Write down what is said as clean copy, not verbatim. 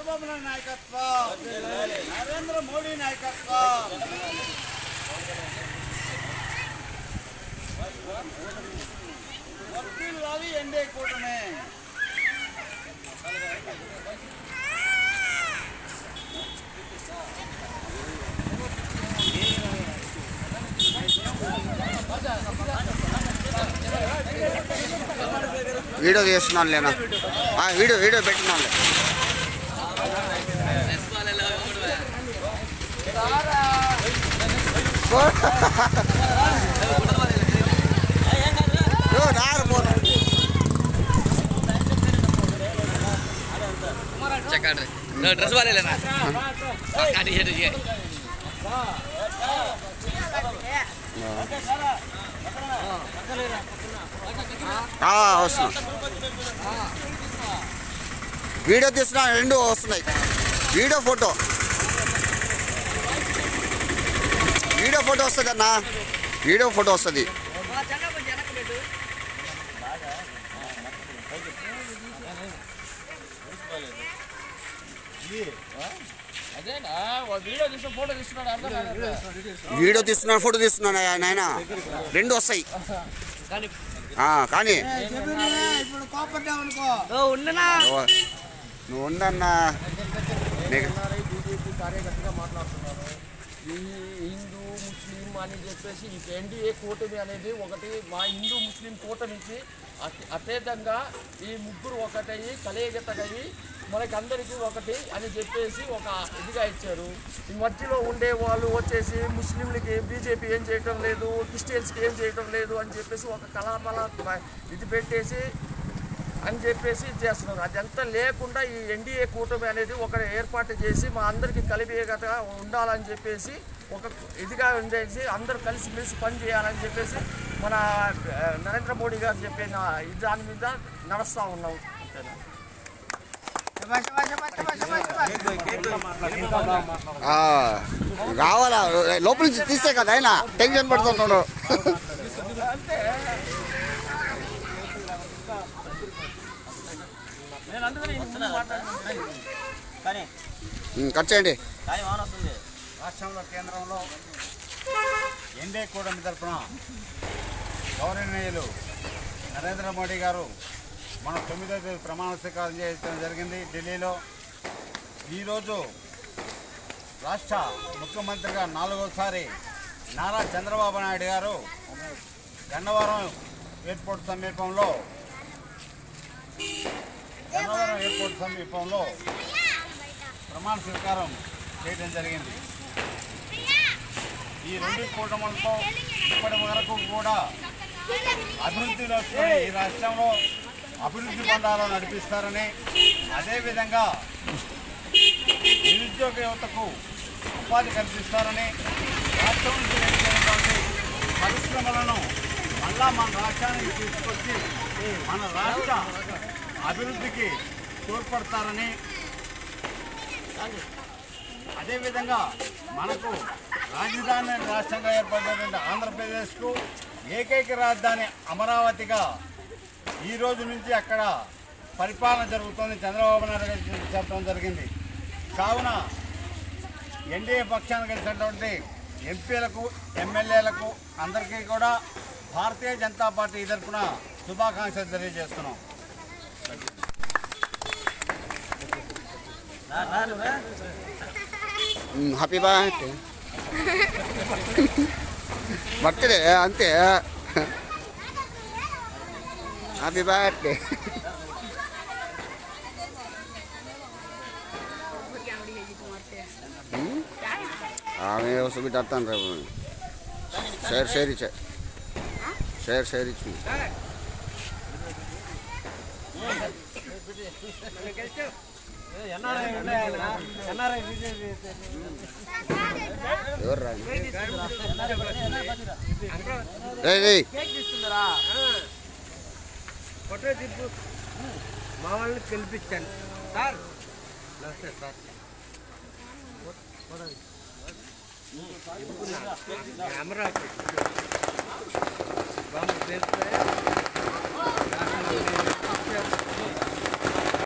చంద్రబాబు నాయుడు నాయకత్వం, నరేంద్ర మోడీ నాయకత్వం. వర్ధిల్లాలి ఎన్డీఏ కూటమి. వీడియో తీస్తున్నాను లేనా, వీడియో పెట్టినాను. ड्रेस वाले लेना వస్తున్నా. వీడియో తీస్తున్నా, రెండు వస్తున్నాయి. వీడియో ఫోటో వస్తుంది అన్న, వీడియో ఫోటో వస్తుంది. వీడియో తీస్తున్నాను, ఫోటో తీస్తున్నాను నాయన, రెండు వస్తాయి. కానీ నువ్వు ఉండన్నా. బీజేపీ కార్యకర్తగా మాట్లాడుతున్నారు. ఈ హిందూ ముస్లిం అని చెప్పేసి ఈ ఎన్డీఏ కూటమి అనేది ఒకటి, మా హిందూ ముస్లిం కూటమికి అతీతంగా ఈ ముగ్గురు ఒకటయ్యి కలయికతగయి మనకి అందరికీ ఒకటి అని చెప్పేసి ఒక ఇదిగా ఇచ్చారు. ఈ మధ్యలో ఉండే వాళ్ళు వచ్చేసి ముస్లింలకి బీజేపీ ఏం చేయటం లేదు, క్రిస్టియన్స్కి ఏం చేయటం లేదు అని చెప్పేసి ఒక కళామల ఇది పెట్టేసి అని చెప్పేసి చేస్తున్నారు. అదంతా లేకుండా ఈ ఎన్డీఏ కూటమి అనేది ఒక ఏర్పాటు చేసి మా అందరికీ కలిపేగతగా ఉండాలని చెప్పేసి ఒక ఇదిగా ఉండేసి అందరూ కలిసిమెలిసి పని చేయాలని చెప్పేసి మన నరేంద్ర మోడీ గారు చెప్పిన దాని మీద నడుస్తూ ఉన్నాం. రావాలా లోపల నుంచి తీస్తే కదా ఆయన టెన్షన్ పడుతున్నాడు. కట్ చేయండి. రాష్ట్రంలో కేంద్రంలో ఎన్డీఏ కూటమి తరఫున గౌరవనీయులు నరేంద్ర మోడీ గారు మన 9వ తేదీ ప్రమాణ స్వీకారం చేయడం జరిగింది ఢిల్లీలో. ఈరోజు రాష్ట్ర ముఖ్యమంత్రిగా 4వసారి నారా చంద్రబాబు నాయుడు గారు గన్నవరం ఎయిర్పోర్ట్ సమీపంలో ప్రమాణ స్వీకారం చేయడం జరిగింది. ఈ రెండు కూటములతో ఇప్పటి వరకు కూడా అభివృద్ధిలో ఈ రాష్ట్రంలో అభివృద్ధి బంధాలను నడిపిస్తారని, అదేవిధంగా నిరుద్యోగ యువతకు ఉపాధి కల్పిస్తారని, రాష్ట్రం నుంచి వెళ్ళినటువంటి పరిశ్రమలను మళ్ళా మన రాష్ట్రానికి తీసుకొచ్చి మన రాష్ట్ర అభివృద్ధికి తోడ్పడతారని, అదేవిధంగా మనకు రాజధాని రాష్ట్రంగా ఏర్పడినటువంటి ఆంధ్రప్రదేశ్కు ఏకైక రాజధాని అమరావతిగా ఈ రోజు నుంచి అక్కడ పరిపాలన జరుగుతుంది. చంద్రబాబు నాయుడు గారు చెప్పడం జరిగింది. కావున ఎన్డీఏ పక్షాన్ని కలిసినటువంటి ఎంపీలకు, ఎమ్మెల్యేలకు అందరికీ కూడా భారతీయ జనతా పార్టీ తరఫున శుభాకాంక్షలు తెలియజేస్తున్నాం. Happy birthday. బర్త్డే అంతే. Happy birthday. ఆమె సుబి డర్తాను రేపు షేర్ ఇచ్చు. ఎవరు రా మా వాళ్ళని పిలిపించాను సార్. నమస్తే సార్. అమరావతి బాబు పేరుతో